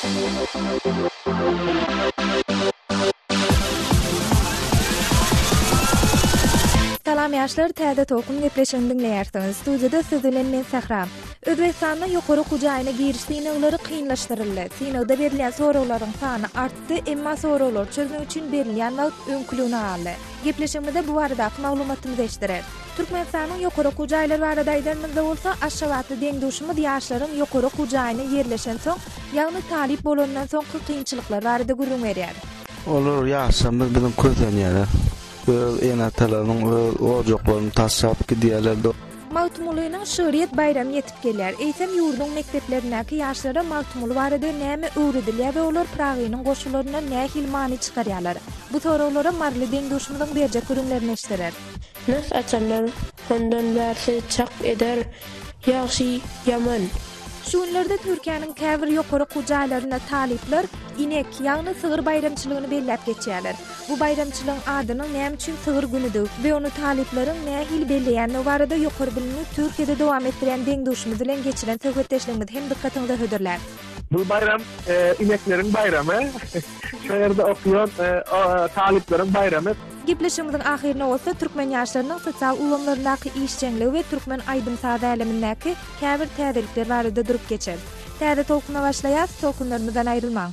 Salam ýaşlar, täze tokum gepleşigini dinleýärsiniz. Studiýada siz bilen men Sahra. Özbekistanda ýokary hujaýyna giriş synagylary kynlaşdyryldy. Synagda berilen sorawlaryň sany artdy, emma sorawlar çözmek üçin berilýän wagt öňkülügini aldy. Gepleşigimizde bu barada maglumatymyzy eşdirer. Türkmenistanyň ýokary hujaýlary barada aýdanmyzda bolsa, aşawatly deňdoşumyz ýaşlaryň ýokary hujaýyna yerleşen soň, ýagny talip bolandan soňky kynçylyklar barada gürrüň berýär. Olur ýaşamyz biziň közlenýär. Enatalaryň ojaklaryny taşap gidiýärler. Mawtumulunyň şöhret bayramy ýetip gelýär. Eýsem ýurdun mekdeplerindäki ýaşlara mawtumulu barada näme öwredilýär we olar pragynyň goşularyna nähil many çykarýarlar. Bu sorawlara marly deňdoşumyzyň berjek görüňlerini eşdirer. Nas açarlar, ondan bärsi çak eder, ýaşy ýaman. Şu günlerde Türkiýanyň käbir ýokary hujaýlaryna talipler inek, ýagny sygyr bayramçylygyny belläp geçýärler. Bu bayramçylygyň adyny näme üçin sygyr günidir we onu talipleriň nähil belleýän barada ýokary bilimni Türkiýede dowam etdiren deňdoşumyz bilen geçiren söhbetleşigimiz hem dikkatiňizde hödürler. Bu bayram ineklerin bayramı. Şeýerde okuyan taliplerin bayramı. Gepleşigimiziň ahyrına bolsa türkmen ýaşlarynyň sosial ulamlaryndaky işçiligi we türkmen aýdymsaz älemindäki käbir täzelikler barada durup geçer. Täze tolkuna başlaýar, tolkunlarymyzdan aýrylmaň.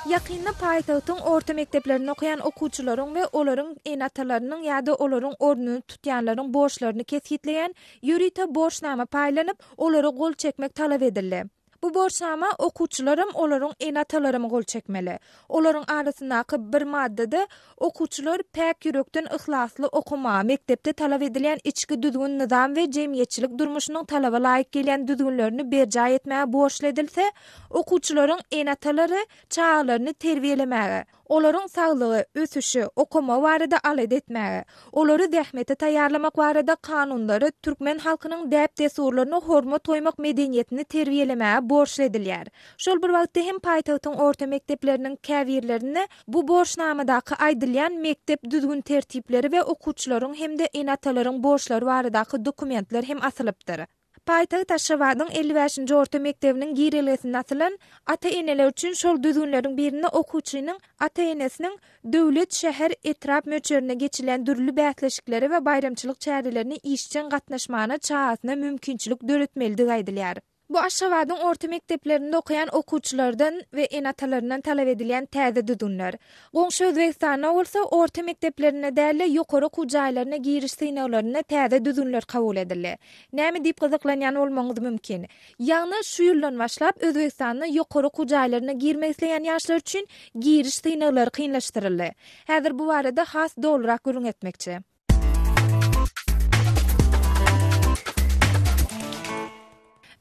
Ýakynda paýtagtyň orta mekdeplerinde okuyan okuwçylaryň we olaryň enatalarynyň ýa-da olaryň orduny tutýanlaryň borçlaryny kesgitleýän ýürite borçnama paýlanyp, olary gol çekmek talap edildi. Bu borçnama okuwçylarym olaryň enatalaryny gol çekmeli. Olaryň arasyndaky bir maddede okuwçylar päk ýürekden ihlasly okuma, mektepde talap edilen içki düzgün nizam we jemgyýetçilik durmuşynyň talaba laýyk gelen düzgünlerini berjä etmäge borçly edilse, okuwçylaryň enatalary çağlaryny terbiýelemäge, olaryň saglygy, ösüşi, okuma barada alyd etmäge, olary zähmete taýýarlamak barada kanunlary türkmen halkynyň däp desurlaryna hormat toýmak medeniýetini terbiýelemäge borçly edilýär. Şol bir wagtda hem paýtagtyň orta mekdepleriniň käbirlerini bu borçnamadaky aýdylýan mektep düzgün tertipleri we okuwçylaryň hemde enatalaryň borçlary baradaky dokumentler hem asylypdyr. Paýtagt Aşgabatyň 55-nji orta mektebiniň girilgesinde asylan ata-eneler üçin şol düzgünleriň birini okuwçynyň ata-enesiniň döwlet şäher etrap möçerine geçilen dürli bäsleşikleri we bayramçylyk çärelerini işçen gatnaşmagyna çağasyna mümkinçilik döretmeligi aýdylýar. Bu Aşgabatyň orta mekteplerinde okuyan okuwçylardan we enatalaryndan talap edilen täze düzgünler. Goňşy Özbekistanda bolsa orta mekteplerine däli ýokary hujaýlaryna giriş synaglaryna täze düzgünler kabul edildi. Näme diýip gyzyklanýan bolmaňyz mümkin. Ýagny şu ýyldan başlap Özbekistanda ýokary hujaýlaryna girmek isleýän ýaşlar üçin giriş synaglary kynlaşdyryldy. Häzir bu barada has dolrak görüň etmekçi.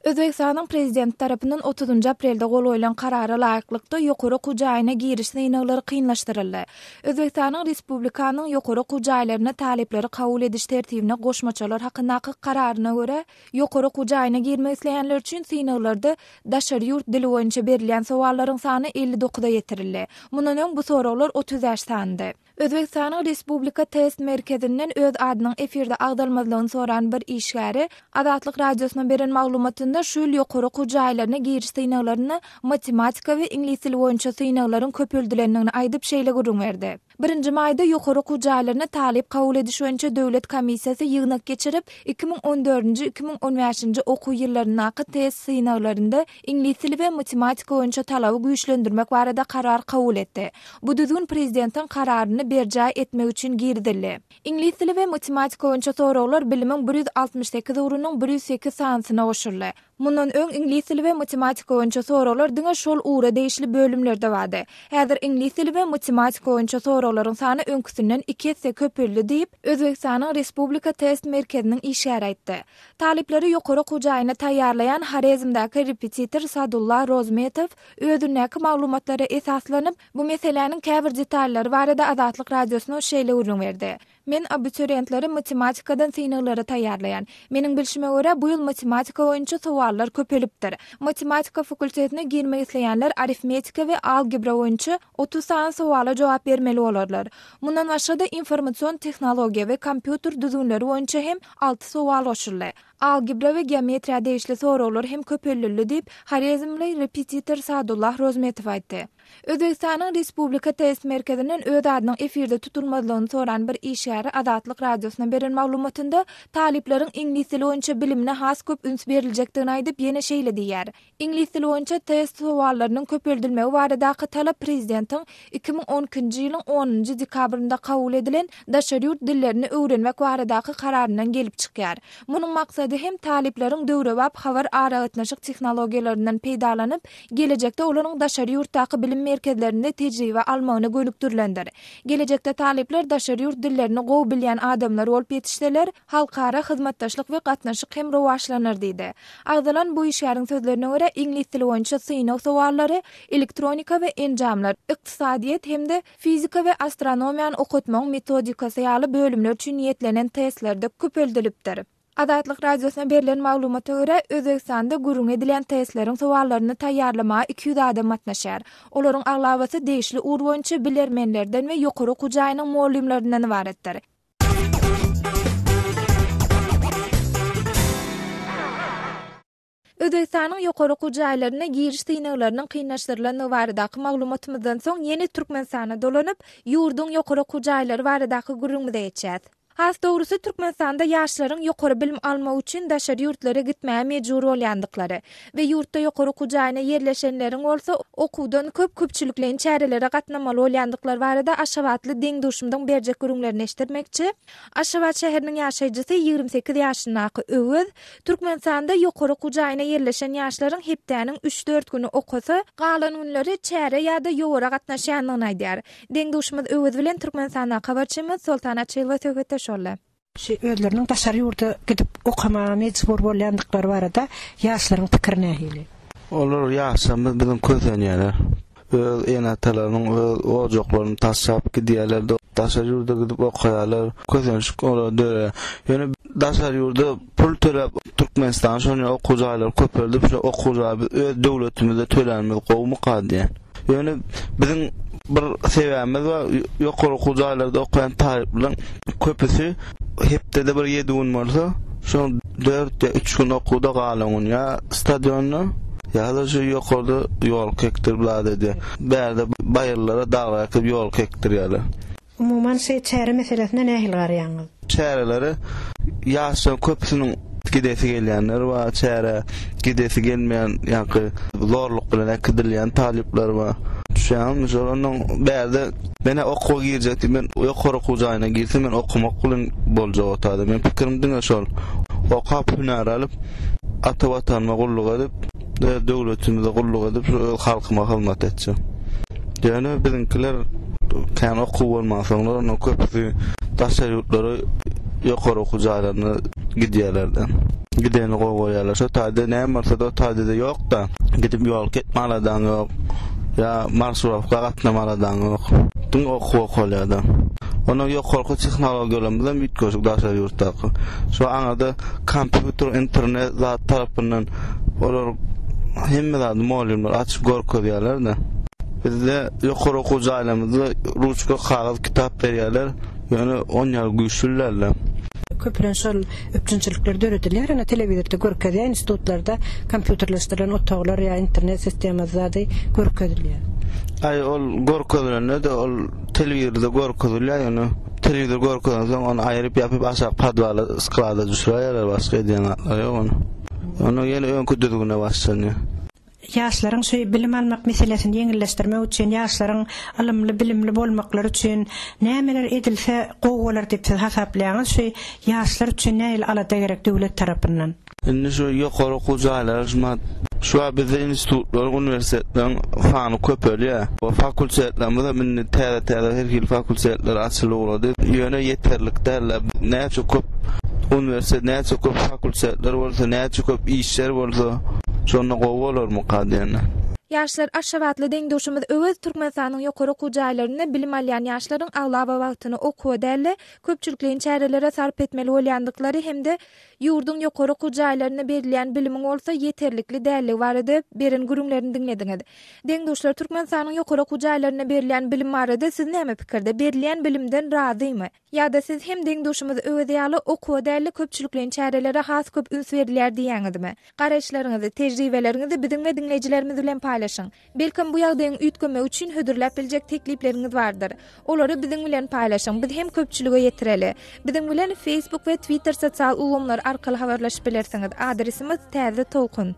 Özbekistanyň prezidenti tarapyndan 30 aprelde gol goýulan karara laýyklykda ýokary hujaýyna giriş synaglary kynlaşdyryldy. Özbekistanyň respublikanyň ýokary hujaýlaryna talipleri kabul ediş tertibine goşmaçalar hakyndaky kararyna görä, ýokary hujaýyna girmek isleýänler üçin synaglarda daşary ýurt dili boýunça berilen sowallaryň sany 59-a ýetirildi. Mundan öň bu sorawlar 30 sandy. Özbekistanyň Respublika Test Merkezinden öz adynyň efirde agdalmazlygyny soran bir işgäri Azatlyk radiosyna beren maglumatynda şu ýokary hujaýlaryna giriş synaglaryny matematika we ingliz dili boýunça synaglaryň köpeldilendigini aýdyp şeýle görüň berdi. 1-nji maýda ýokary hujaýlaryna talip kabul ediş boýunça döwlet komissiýasy ýygnak geçirip 2014-2015-nji okuw ýyllarynaky test synaglarynda ingliz dili we matematika boýunça talaby güýçlendirmek barada karar kabul etdi. Bu düzgün prezidentiň kararyny berjä etmek üçin girdildi. Ingliz dili we matematika boýunça sorawlar bilimiň 168 urunyň 108 sanasyna goşuldy. Mundan öň ingliz dili we matematika boýunça sorawlar diňe şol ura değişli bölümlerde bardy. Häzir ingliz dili we matematika boýunça sorawlaryň sany öňküsinden 2 hesse köpeldi diýip Özbekistanyň Respublika Test Merkeziniň işgäri aýtdy. Talipleri ýokary hujaýyna taýýarlayan Harezmdäki repetitor Sadullah Rozmetow özündäki maglumatlary esaslanyp bu meseleniň käbir detallary barada Azatlyk radiosyna şeýle görüň berdi. Men abiturientleri matematikadan synaglary taýýarlaýan. Meniň bilşime görä bu ýyl matematika boýunça sowallar köpelipdir. Matematika fakultetine girmek isleýänler arifmetika we algebra boýunça 30 san sowala jogap bermeli bolarlar. Mundan başga da informasiýon tehnologiýa we kompýuter düzgünleri boýunça hem 6 sowal goşuldy. algebra we geometriya deýişli soralar hem köpellülli diýip Harizmli repetitor Sadullah Rozmetov aýtdy. Özbekistanyň Respublika Test Merkezinden öz adynyň efirde tutulmadygyny soran bir işgäri Adatlyk radiosyna beren maglumatynda talipleriň ingliz tili boýunça bilimine has köp üns berilejekdigini aýdyp ýene şeýle diýär. İngliz tili boýunça test sowallarynyň köpeldilmegi baradaky talap prezidentiň 2012-nji ýylyň 10-njy dekabrynda kabul edilen daşary ýurt dillerini öwrenmek baradaky kararyndan gelip çykýar. Munyň maksady hem talipleriň döwrebap habar aragatnaşyk tehnologiýalarinden peýdalanyp gelecekde olaryň daşary ýurtdaky bilim merkezlerinde tejribe almagyny gönükdirlendir. Gelecekde talipler daşary ýurt dillerini gowy bilýän adamlar bolup ýetişseler, halkara hyzmatdaşlyk we gatnaşyk hem rowaşlanır diýdi. Agdalan bu işgäriň sözlerine görä ingliz tili boýunça synaw sowallary, elektronika we enjamlar, ykdysadyýet hemde fizika we astronomiýany okutmaň metodikasy ýaly bölümler üçin niýetlenen testlerde köpeldilipdir. Adatlyk radiosyna berilen maglumata görä Özbekistanda gurrun edilen testleriň sowallaryny taýýarlamaga 200 adam atnaşar. Olaryň aglabasy deýişli ur boýunça bilermenlerden we ýokary okujaýynyň muallimlerinden ibaretdir. Özbekistanyň ýokary okujaýlaryna giriş synaklarynyň kynnaşdyrylany baradaky maglumatymyzdan soň ýeni Türkmenistana dolanyp ýurdun ýokary okujaýlary baradaky gurrunmyza geçýär. Has dogrusu Türkmenistanda ýaşlaryň ýokary bilim almak üçin daşary ýurtlara gitmäge mejbur bolýandyklary we ýurtda ýokary okujaýyna yerleşenleriň bolsa okuwdan köpçüliklerin çärelere gatnamaly bolýandyklar barada Aşgabatly deň duşumdyň berjek gürüňlerini eşitdirmekçi. Aşgabat şäheriniň ýaşaýjysy 28 ýaşyndaky Öwüz Türkmenistanda ýokary okujaýyna yerleşen ýaşlaryň hepdäniň 3-4 güni okusa, galan günleri çäre ýa-da ýowara gatnaşýandygyny aýdýar. Deň duşumyz Öwüz bilen Türkmenistana habarçymyz Sultana Çelwa söhbetde Özlerinin daşary ýurda gidip okamaga mejbur bolýandykları barada ýaşlaryň pikirini nähili? Olar ýaşamyz biziň közenýärler. Öz enatalaryň ojaklaryny taşap gidýärler, daşary ýurda gidip okaýarlar, közenşik olar. Ýöne daşary ýurda pul töläp Türkmenistan şonu okujaýlar köpeldip şu okujaýlar öz döwletimizde tölenmeli gowmy gadýan. Ýöne biziň bir sebäbimiz we ýokary okujaýlarda okaýan taliplerin köpüsi hepde bir 7 gün bolsa, şu 4-3 gün okuwda galan ýa stadionna ýa-da şu ýokarda ýol kekdiripler. Bärde bayırlara dağa ekip ýol kekdirýärler. Umuman çäre meselesine nähil garaýaňyz? Çäreleri ýaşa köpüsiniň gidesi gelýänler we çäre gidesi gelmeýän ýa-da zorluk bilen ekidilýän talipler bar. Şäm zoranyň bärde mene okuw girjekdi, men ýokary okujaýyna girsem men okumak bilen boljak otady. Men pikirim diňe şol. Okap hüner alyp ata watanma gulluk edip, döwletimize gulluk edip halkyma hyzmat etjek. Ýöne biziňkiler kan okuw bolmasaňlar onu köpüsi daşary ýurtlara ýokary okujaýlaryna gidýärler. Gideni goýýarlar. Şo taýda näme bolsa da taýda ýok da gidip ýol ketmaladan ýok. Ya marşrufga gatnamaladan ýok. Tüň okuw bolýarda. Onu ýokary tehnologiýalar bilen bitgoşuk daşary ýurtdaky. Şo aňada kompýuter, internet zat tarapyndan olar hemmeler muallimler açyp görkezýärler da. Bizde ýokary okujaýlarymyzda ruçka kagaz kitap berýärler. Ýöne 10 ýyl güýçlülerler. Köpülen şol öpçünçilikler döredilýär, ana telewizorda görkezýän institutlarda kompýuterleşdirilen otaglar ýa internet sistemazady görkezilýär. Ay ol görkezilende de ol telewizorda görkezilýär, ýöne telewizor görkezýän soň onu aýryp ýapyp aşağı padwala sklada düşürýärler, başga edýänler ýok onu. Onu ýene öňkü düzgüne başlanýar. Ýaşlaryň şu bilim almak meselesini ýeňilleşdirmek üçin, ýaşlaryň alymly bilimli bolmaklary üçin nämeler edilse gowy bolar diýip hasaplaýaňyz, şu ýaşlar üçin näil alada gerek döwlet tarapyndan? Indi şu ýokary okujaýlar, şu bizde institutlar, universitetler fany köpelýär. O fakultetlerimiz minni täze her hil fakultetler açyly bolady. Ýöne ýeterlik därler. Näçe köp universitet, näçe köp fakultetler bolsa, näçe köp işler bolsa, şonu gowy bolarmy gadýan. Yaşlar aşavatly deňdoşumyz öwes Türkmenistanyň ýokary okuw jaýlaryna bilim alýan ýaşlaryň aglaby wagtyny okuwa dälle köpçülikliň çärelere sarp etmeli bolýandyklary hemde ýurdun ýokary okuw jaýlaryna berilýän bilimiň bolsa ýeterlikli däli barady beren gurumlaryny dinlediňiz. Deňdoşlar Türkmenistanyň ýokary okuw jaýlaryna berilýän bilim barada siz näme pikirde? Berilýän bilimden razymy? Ýa-da siz hem deňdoşumyz öwes ýaly okuwa dälle köpçülikliň çärelere has köp üns berilýär diýäňizmi? Garaşlaryňyzy, tejribeleriňizi biziň we dinleýijilerimiz bilen paylaşın. Belkim bu ýagdaýyň üýtgeme üçin hödürläp biljek teklipleriniz bardyr. Olary biziň bilen paylaşyň. Biz hem köpçülüge ýetireli. Biziň bilen Facebook we Twitter sosial ugamlar arkaly habarlaşyp bilersiňiz. Adresimiz Täze Tolkun.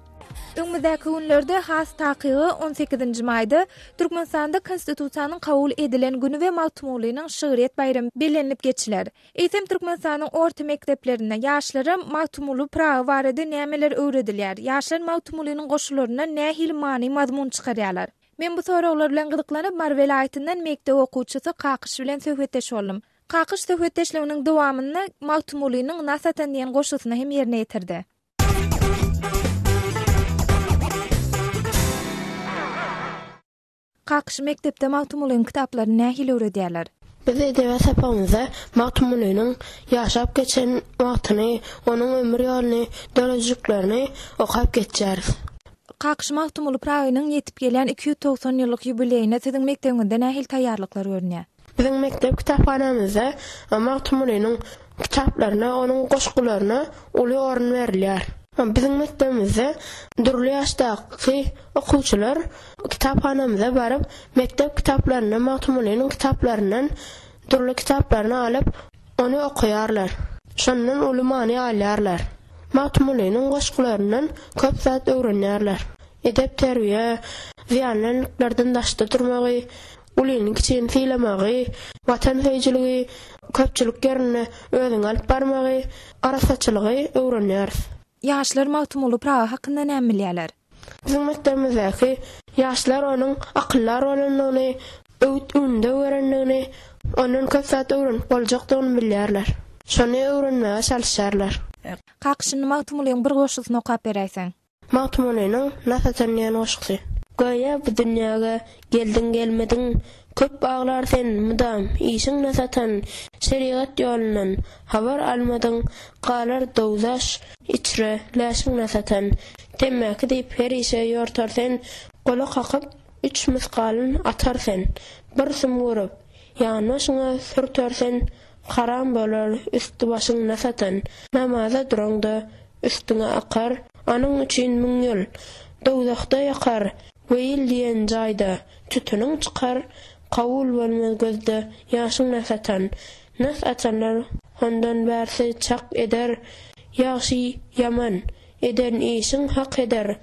Öňümüzdäki günlerde has takygy 18-nji maýda Türkmenistanda konstitusiýanyň kabul edilen güni we Mawtumulynyň şygyryet bayramy belenip geçiler. Eýsem Türkmenistanyň orta mekdeplerinde ýaşlara Mawtumuly prawy barada nämeler öwredilýär? Ýaşlar Mawtumulynyň goşularyna nähili many mazmun çykarýarlar? Men bu soralar bilen gyzyklanyp Mar welaýatyndan mekdep okuwçysy Kakyş bilen söhbetleşip boldum. Kakyş söhbetleşiginiň dowamyny Mawtumulynyň Nasatan diýen goşusyna hem ýerine ýetirdi. Kakyş mektepde Mawtumulynyň kitaplaryny nähili öwredýärler? Biz edebiyat sapamyzda Mawtumulynyň ýaşap geçen wagtyny, onuň ömür ýolyny, dörediklerini okap geçýäris. Kakyş Mawtumuly prawynyň ýetip gelýän 290 ýyllyk ýubileýine siziň mektebinde nähili taýýarlyklar görünýär? Biziň mektep kitaphanamyzda Mawtumulynyň kitaplaryna, onuň goşgularyna uly orun berilýär. Biziň mektebimizde durly ýaşdaky okuwçylar kitaphanamyza baryp mektep kitaplaryny, Mawtumulynyň kitaplaryndan durly kitaplaryny alyp onu okuýarlar. Şondan uly many alýarlar. Mawtumulynyň goşgularyndan köp zat öwrenýärler. Edep terbiýe, ziýanlyklardan daşda durmagy, ulyny kiçin fiýlemagy, watan feýjiligi, köpçülik ýerine özüň alyp barmagy, arasaçylygy öwrenýär. Ýaşlar Mawtumuly prawy hakynda näme bilýärler? Bizim mektebimizdäki ýaşlar onuň akyllar bolanlygyny, öwünde öwrendigini, onuň köp zat öwrenip boljakdygyny bilýärler. Şonu öwrenmäge çalışýarlar. Kakyşyny Mawtumulyň bir goşusyny okap beräýsiň. Mawtumulynyň Nasatan diýen goşusy. Goýa bu dünýäge geldin gelmediň, köp aglar sen mudam işiň Nasatan, şeriat ýolundan habar almadyň, galar dowdaş içre läşiň Nasatan. Temmäki diýip her işe ýortarsen, gola kakyp 3 misgalyn atarsen, bir sym görüp ýanyşyňa sürtersen, haram bolar üstü başyň Nasatan. Namaza duranda üstüňe akar, anyň üçin müň ýol. Dowdakda ýakar, weýil diýen jaýda tütüniň çykar, kabul bolmaz gözde ýaşyň Nasatan. Nasatanlar ondan bärsi çak eder, ýaşy ýaman eden işiň hak eder.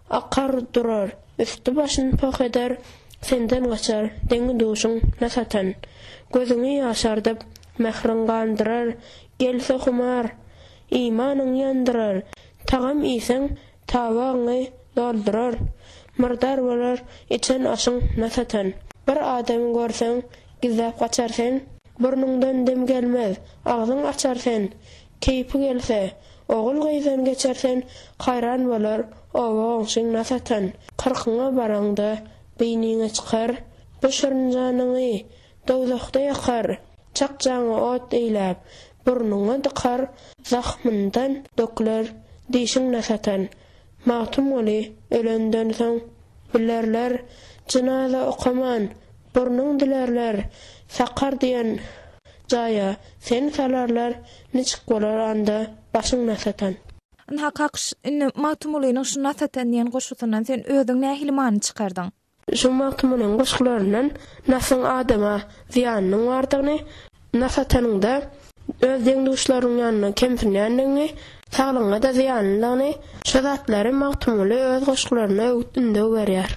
Akar durar, üstü başyny pak eder, senden gaçar deňi duşuň Nasatan. Gözüňi ýaşardyp mehrin gandyrar, gelse humar, imanyň ýandyrar. Tagam iseň tawaňy doldurar, murdar bolar içen aşyň Nasatan. Bir adamy görseň, gizläp gaçarsen, burnuňdan dem gelmez, agzyň açarsen, keýpi gelse, ogul gyýzan geçersen, hayran bolar, owa oňşyň Nasatan. Kyrkyňa baranda beýniňe çykar, böşürünjanyňy dowlakda ýakar, çakjaňy ot eýläp, burnuňa dykar, zahmyndan dökler diýişiň Nasatan. Mawtumuly ölenden soň bilerler, cenaza okaman, burnuň dilerler, sakar diýen jaýa sen salarlar, niçik bolar anda başyň Nasatan. Kakyş Mawtumulynyň şu Nasatan diýen goşusyndan sen özüň nähili many çykardyň? Şu Mawtumulynyň goşgularyndan nasyň adama ziýanyň bardygyny, Nasatanyňda öz deňdoşlaryň ýanyna kemsinýändigini, saglygyna da ziýanlygyny, şu zatlary Mawtumuly öz goşgularyna öwtünde berýär.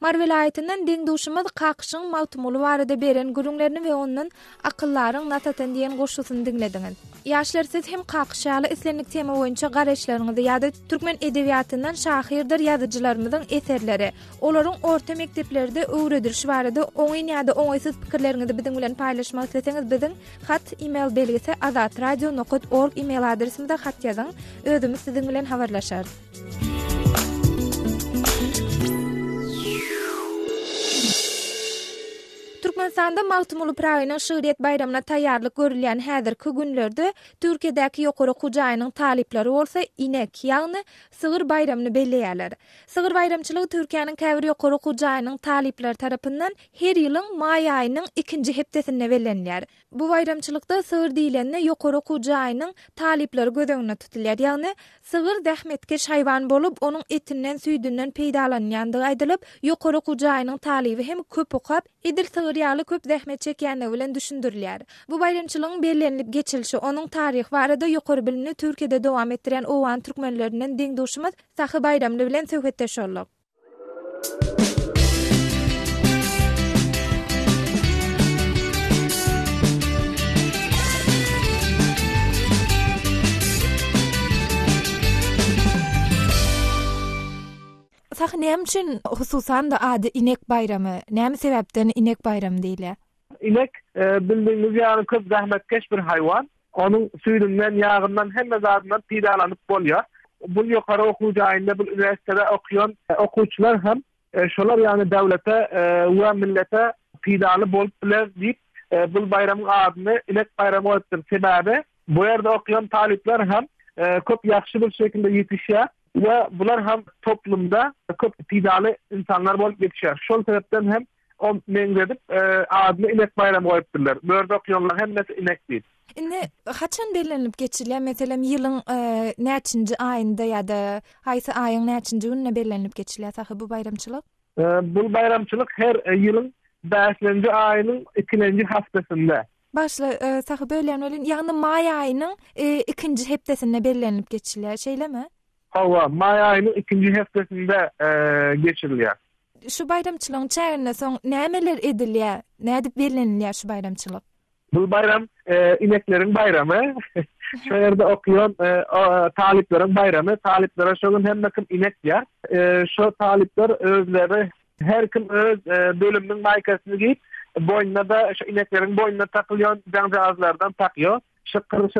Mar welaýatyndan deňdoşumyz Kakyşyň Mawtumuly barada beren gurumlaryny we onuň akyllaryň Nasatan diýen goşusyny dinlediňiz. Ýaşlar siz hem Kakyş ýaly islenlik tema boýunça garaşlaryňyzy ýa-da türkmen edebiyatyndan şahyrdyr ýazyjylarymyzyň eserleri, olaryň orta mekdeplerde öwredilişi barada oňy ýa-da oňysyz pikirleriňizi biziň bilen paýlaşmak isteseňiz biziň hat email belgisi azatradio.org email adresimizde hat ýazyň, özümiz siziň bilen habarlaşar. Türkmenistanda Magtymul Prawynyň Şyhryet bayramyna taýýarlyk görülýän häzirki günlerde Türkiýedäki ýokary hujaýynyň talipleri bolsa inek, ýagny sygyr bayramyny belleýärler. Sygyr bayramçylygy Türkiýanyň käbir ýokary hujaýynyň talipleri tarapyndan her ýylyň maý aýynyň 2-nji hepdesinde bellenýär. Bu bayramçylykda sygyr diýilende ýokary hujaýynyň talipleri göz öňüne tutulýar. Ýagny sygyr dähmetkeş haýwan bolup onuň etinden süýdünden peýdalanýandygy aýdylyp, ýokary hujaýynyň talibi hem köp okap, edil sygyr ýaly köp zähmet çekýänligi bilen düşündirilýär. Bu bayramçylygyň bellenilip geçilşi onuň taryhy barada ýokary bilimni Türkiýede dowam etdiren owan türkmenlerinden deňdoşumyz Sahy Bayramly bilen söhbetdeşýärler. Sahy näme üçin hususan da ady inek bayramy? Näme sebäpden inek bayramy diýilýär? İnek bildiğiniz yani köp zahmetkeş bir hayvan. Onun süýünden, ýagyndan, hemme zatyndan peýdalanyp bolýar. Bu ýokary okuwjaýynda, bu üniversitede okuyan okuwçylar hem şolar yani devlete we millete peýdaly bolup biler diýip bu bayramyň adyny inek bayramy etdir. Sebäbi bu ýerde okuyan talipler hem köp ýaxşy bir şekilde ýetişýär we bular hem toplumda köp peýdaly insanlar bolup ýetişýär. Şol sebäpden hem o meňzedip adyny inek bayramy goýupdyrlar. Bu ýerde okuyanlar hemmesi inek diýip. Indi haçan bellenip geçilýär? Meselem ýylyň näçinji aýynda ýa-da haýsy aýyň näçinji gününe bellenip geçilýär sahy bu bayramçylyk? Bu bayramçylyk her ýylyň 5-nji aýynyň 2-nji haftasynda. Başla sahy bölýän bolan, ýagny maý aýynyň 2-nji hepdesinde bellenip geçilýär, şeýlemi? Hawa, maý aýynyň 2-nji hepdesinde geçirilýär. Şu bayramçylygyň çägine soň nämeler edilýär? Nädip bellenilýär şu bayramçylyk? Bu bayram ineklerin bayramı. Şu yerde okuyan talipleriň bayramy. Taliplere şoňun hemme kim inek ýar. Şu talipler özleri her kim öz bölümniň maýkasyny giyip boynuna da şu ineklerin boynuna takylýan jaňjagazlardan takýar. Şıkkır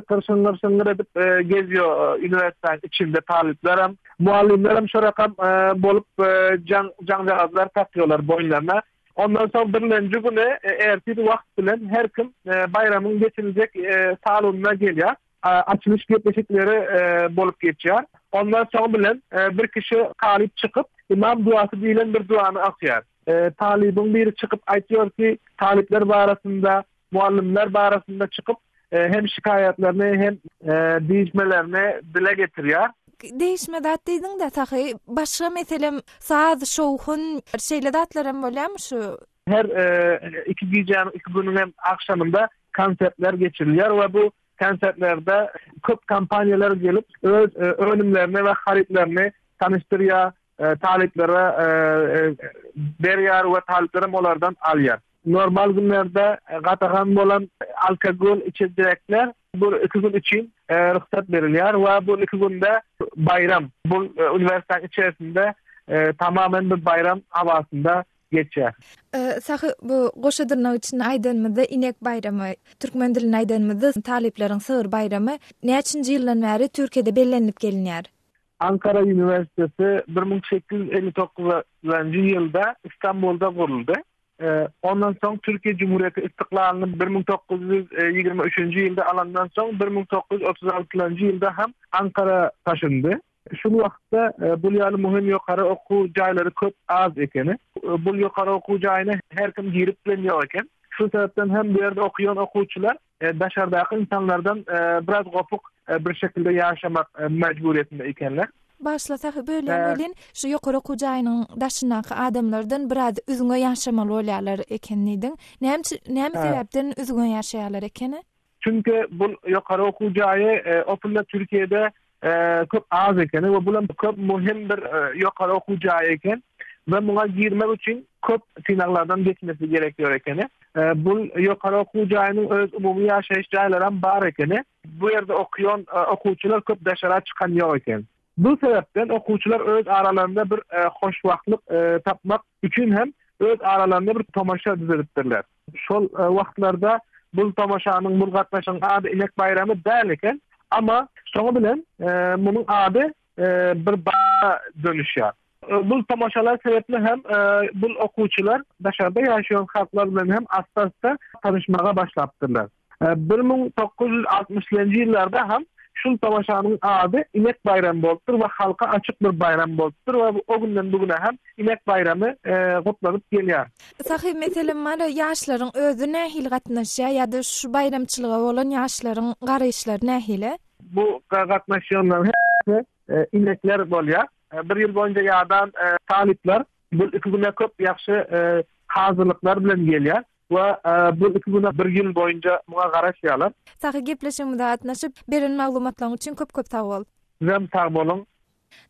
şıngır edip geziyor üniversitenin içinde talipler hem muallimler hem şu rakam bolup jaňjagazlar takýarlar boynlarına. Ondan sonra birlenci günü ertesi vakt bilen her kim bayramın geçilecek salonuna gelýär. Açılış gepleşikleri bolup geçýär. Ondan sonra bilen bir kişi talip çıkıp imam duası diýilen bir duany akýar. Talibin biri çıkıp aýtýar ki talipler barasında, muallimler barasında çıkıp hem şikayetlerini hem diýişmelerini dile getirýär. Değişme dat diýdiň de sahy başga meselem saz şowhun şeýle datlarym bolýarmy şu? Her iki gecäniň iki günüň hem akşamında konsertler geçirilýär we bu konsertlerde köp kampanyalar gelip öz önümlerini ve haritlerini tanıştırýar, taliplere berýär we taliplerim olardan alýar. Normal günlerde gatagan bolan alkogol içecekler bu 2 gün için ruhsat verilýär we bu 2 günde bayram bu üniversitenin içerisinde tamamen bir bayram havasında geçer. Sahy bu goşadyrnak için aýdymyzda inek bayramy, türkmen dilini aýdymyzda talipleriň sygyr bayramy näçinji ýyldan bäri Türkiýede bellenip gelinýär? Ankara Üniversitesi 1859-njy ýylda İstanbul'da guruldy. Ondan soň Türkiýe Cumhuriyeti istiklalyny 1923-nji ýylda alandan soň 1936-njy ýylda hem Ankara taşındy. Şu wagtda bu ýaly muhim ýokary okuw jaýlary köp az ekeni. Bu ýokary okuw jaýyna her kim girip bilenýär eken. Şu sebäpden hem bu ýerde okuyan okuwçylar daşardaky insanlardan biraz gopuk bir şekilde ýaşamak mecburiyetinde ekenler. Başlasak bölýän bolan şu ýokary okuwjaýynyň daşynaky adamlardan biraz üzüňe ýaşamaly bolýarlar ekenligiň. Näme sebäpden üzüňe ýaşaýarlar ekeni? Çünkü bu ýokary okuwjaýy opulda Türkiýede köp az ekeni we bulan köp muhim bir ýokary okuwjaýy eken we muňa girmek üçin köp sınavlardan geçmesi gerekýär ekeni. Bu ýokary okuwjaýynyň öz umumy ýaşaýyş jaýlary bar ekeni. Bu ýerde okuyan okuwçylar köp daşara çykan ýok eken. Bu sebäpden okuwçylar öz aralarında bir hoşwagtlyk tapmak üçin hem öz aralarında bir tomaşa düzelipdirler. Şol wagtlarda bu tomaşanyň bu gatnaşyň ady inek bayramy däl eken, ama şoňa bilen munyň ady bir dönüşýär. bu tamaşalar sebepli hem bu okuwçylar daşarda ýaşaýan halklar bilen hem asta-asta tanışmaga başlapdylar. 1960-njy ýyllarda hem şul tamaşanyň ady İnek Bayramı bolupdyr we halka açyk bir bayram bolupdyr we o günden bugüne hem İnek Bayramı gutlanyp gelýär. Sahy meselem mara ýaşlaryň özü nähil gatnaşýar ýa-da şu bayramçylyga bolan ýaşlaryň garaýşlary nähile? Bu gatnaşýanlar inekler bolýar. Bir ýyl boýunca ýadan talipler bu iki güne köp ýaxşy hazırlıklar bilen gelýär. Ve bu iki güne bir yıl boyunca buna garaşýarlar. Sahy gepleşigimizde gatnaşyp beren maglumatlaryň üçin köp sag bol. Sizem sag bolun.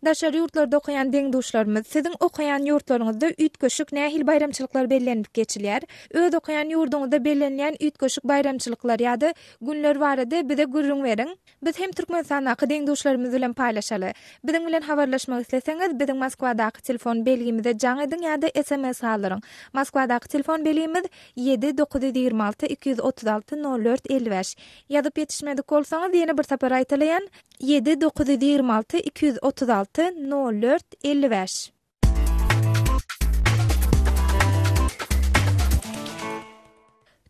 Daşary ýurtlarda okuyan deňdoşlarymyz, siziň okuyan ýurtlaryňyzda üýtgeşik nähil bayramçylyklar bellenip geçilýär. Öz okuyan ýurduňyzda bellenýän üýtgeşik bayramçylyklar ýa-da günler barada bize gurrun beriň. Biz hem Türkmenistanaky deňdoşlarymyz bilen paýlaşaly. Biziň bilen habarlaşmak isleseňiz, biziň Moskwadaky telefon belgimize jaň ediň ýa-da SMS alaryň. Moskwadaky telefon belgimiz 7926 236 04 55. Ýazyp ýetişmedik bolsaňyz ýene bir sapar aýtylýan 7926 236 04 55.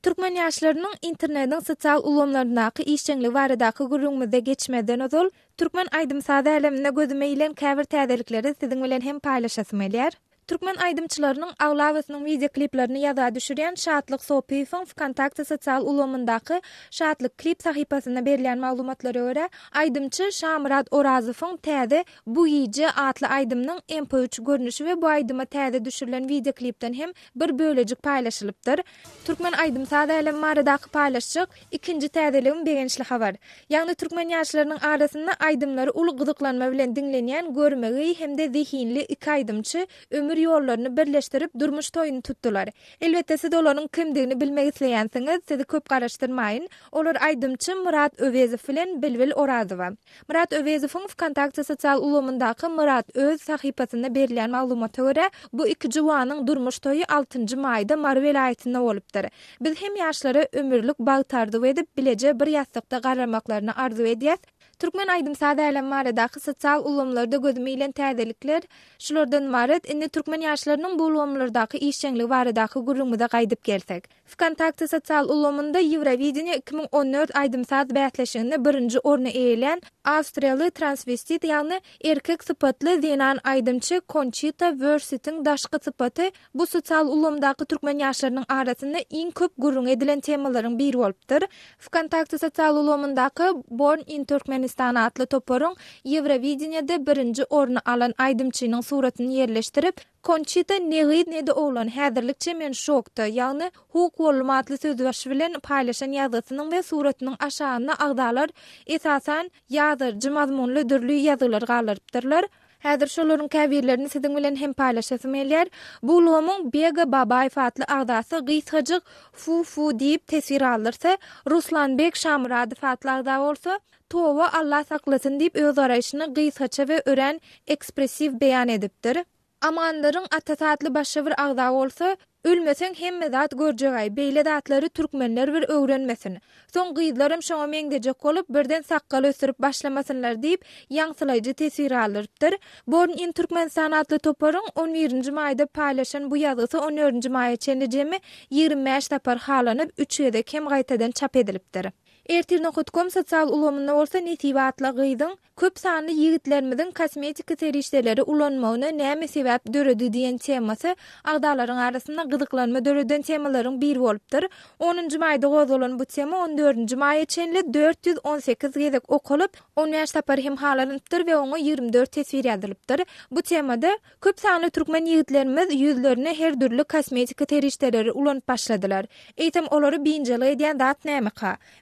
Türkmen ýaşlarynyň internetiň sosial ulamlarynaky işçiňligi baradaky gurrunmyzda geçmeden ozal Türkmen aýdym sada aleminde gözüme ýylen käbir täzelikleri siziň bilen hem paýlaşasym gelýär. Türkmen aýdymçylarynyň aglawasynyň video kliplerini ýaza düşürýän Şatlyk Sopiýewiň Wkontakte sosial ulamyndaky Şatlyk klip sahypasyna berilýän maglumatlary görä, aýdymçy Şamrat Orazowyň täze Bu ýyjy atly aýdymnyň MP3 görnüşi we bu aýdyma täze düşürilen video klipden hem bir bölejik paýlaşylypdyr. Türkmen aýdym sada elem maradaky paýlaşjak ikinji täzeligiň begençli habar. Ýagny türkmen ýaşlarynyň arasynda aýdymlary uly gyzyklanma bilen dinlenýän görmegi hem-de zihinli iki aýdymçy ömür ýollaryny birleşdirip durmuş toýuny tutdular. Elbetde siz olaryň kimdigini bilmek isleýänsiňiz, sizi köp garaşdyrmaýyn. Olar aýdymçy Murat Öwezow bilen Bilbil Orazowa. Murat Öwezowyň Wkontakte sosial ulamyndaky Murat öz sahypasyna berilýän maglumata görä, bu iki jowanyň durmuş toýu 6-njy maýda Marvel aýtynda bolupdyr. Biz hem ýaşlara ömürlük bag tardyp edip bileje bir ýaslykda garamaklaryny arzu edýäs. Türkmen aýdym sada elem maradaky sosial ulamlarda gözüme ýylen täzelikler şulardan barat. Indi türkmen ýaşlarynyň bu ulamlardaky işçiňligi baradaky gurrunmyza gaýdyp gelsek. Wkontakte sosial ulamynda Eurovision 2014 aýdym sad bätleşiginde birinji orny eýelen Awstriýaly transvestit ýagny erkek sypatly Zenan aýdymçy Conchita Wurst'in daşky sypaty bu sosial ulamdaky türkmen ýaşlarynyň arasynda iň köp gurrun edilen temalaryň biri bolupdyr. Wkontakte sosial ulamyndaky Born in Turkmenistan atly toparyň Eurovision'da birinji orny alan aýdymçynyň suratyny yerleşdirip Conchita ne olan häzirlikçe men şokda, ýagny huk bolmatly sözbaşy bilen paýlaşan ýazysynyň we suratynyň aşagyna agdalar esasan ýazarjy mazmunly dürli ýazylar galypdyrlar. Häzir şolaryň käbirlerini siziň bilen hem paýlaşasym gelýär. Bu ulamyň Bega Babaýew atly agdasy gysgadyk fu diýip tesir alyrsa, Ruslanbek Şamradow atly agda bolsa, towa Allah saklasyn diýip öz araýşyny gysgaça we ören ekspressiv beýan edipdir. Amanlaryň atasatly başga bir agda bolsa, ölmeseň hemme zat görjegäý. Beýle zatlary türkmenler bir öwrenmesin. Soň gyzlarym şoňa meňdejek bolup birden saqqal ösürip başlamasynlar diýip ýaňsylaýjy tesir alypdyr. Born in Turkmenistan atly toparyň 11-nji maýda paýlaşan bu ýazgysy 14-nji maýa çenlejemi 25 tapar halanyp 3 ýerde kem gaýtadan çap edilipdir. Ertirnokutkom sosial ulamynda bolsa netibatly gyzyň köp sanly ýigitlerimiziň kosmetika serişdeleri ulanmagyna näme sebäp döredi diýen temasy agdalaryň arasynda gyzyklanma döreden temalaryň biri bolupdyr. 10-njy maýda gozalan bu tema 14-nji maýa çenli 418 gezek okulyp 10 ýaş tapar hem halanypdyr we oňa 24 tesir ýazylypdyr. Bu temada köp sanly türkmen ýigitlerimiz ýüzlerine her türlü kosmetika serişdeleri ulanyp başladylar. Eýtem olary biňjeli edýän zat näme?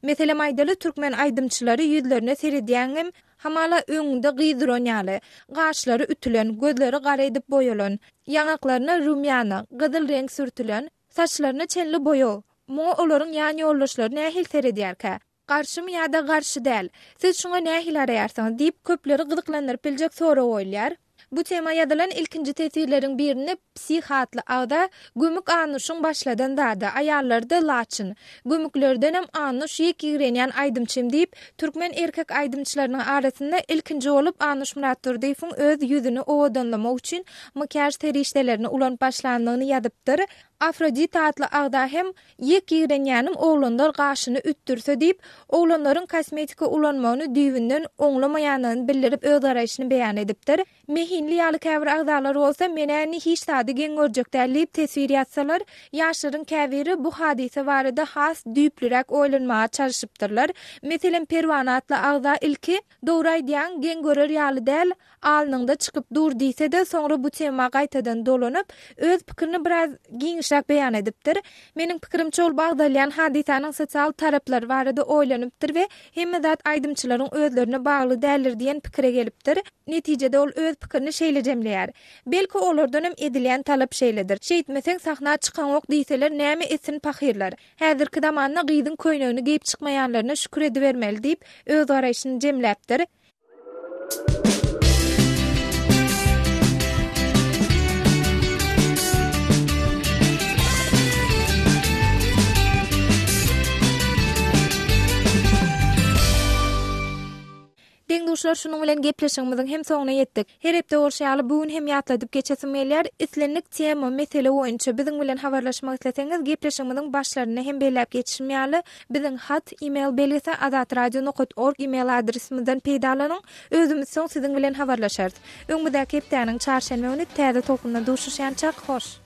Meselem aýdaly türkmen aýdymçylary ýüzlerine seredýän hamala öňünde gyzdıranýaly, gaşlary ütülen, gözleri gara edip boýalan, ýanaklaryna rumýana, gyzyl renk sürtülen, saçlaryna çenli boýaw. Mu olaryň ýany ýoldaşlary nähil seredýärkä? Garşymy ýa-da garşy däl. Siz şoňa nähil araýarsyňyz diýip köpleri gyzyklandyryp biljek soraw oýlar. Bu tema ýadylan ilkinji tesirleriň birini psihatly agda gömük anuşyň başladan dada ayallarda laçyn. Gömüklerden hem anuş ýekirenýän aýdymçym diýip türkmen erkek aýdymçylarynyň arasynda ilkinji bolup Anuş Muratturdyýewiň öz ýüzüni owadanlamak üçin makyaj terişdelerini ulanıp başlandygyny ýadypdyr. Afrodit adly agda hem ýekirenýänim oglanlar gaşyny üttürse diýip oglanlaryň kosmetika ulanmagyny düýünden oňlamaýanyny bildirip öz garaşyny beýan edipdir. Mehinli ýaly käbir agdalar bolsa meni hiç sady geň görjek dälip tesir ýatsalar, ýaşlaryň käbiri bu hadise barada has düýplürek oýlanmaga çalışypdyrlar. Meselen Perwana adly agda ilki dogry aýdýan geň görer ýaly däl, alnynda çykyp dur diýse-de soňra bu tema gaýtadan dolanyp öz pikirini biraz giňişrak beýan edipdir. Meniň pikirim çol bagdalýan hadisaның sosial taraplary barada oýlanypdyr we hemme zat aýdymçylaryň özlerine bagly däldir diýen pikire gelipdir. Netijede ol öz pikirini şeýle jemleýär. Belki olardan hem edilýän talap şeýledir. Şeýitmeseň sahna çykan ok diýseler näme etsin pahirler. Häzirki zamanda gyýdyň köýnegini giyip çykmaýanlaryna şükür edibermeli diýip öz garaşyny jemläpdir. Deňduşlar şunuň bilen gepleşigimiziň hem soňuna ýetdik. Her hepde gorşaly bugün hem ýatladyp geçesim gelýär. Islenlik tema mesele boýunça biziň bilen habarlaşmak isleseňiz gepleşigimiziň başlaryny hem belläp geçişim ýaly. Biziň hat, e-mail belgesi azatradio.org e-mail adresimizden peýdalanyň. Özümiz soň siziň bilen habarlaşarys. Öňüňizde hepdeniň çarşamba güni täze tokunda duşuşýançak hoş.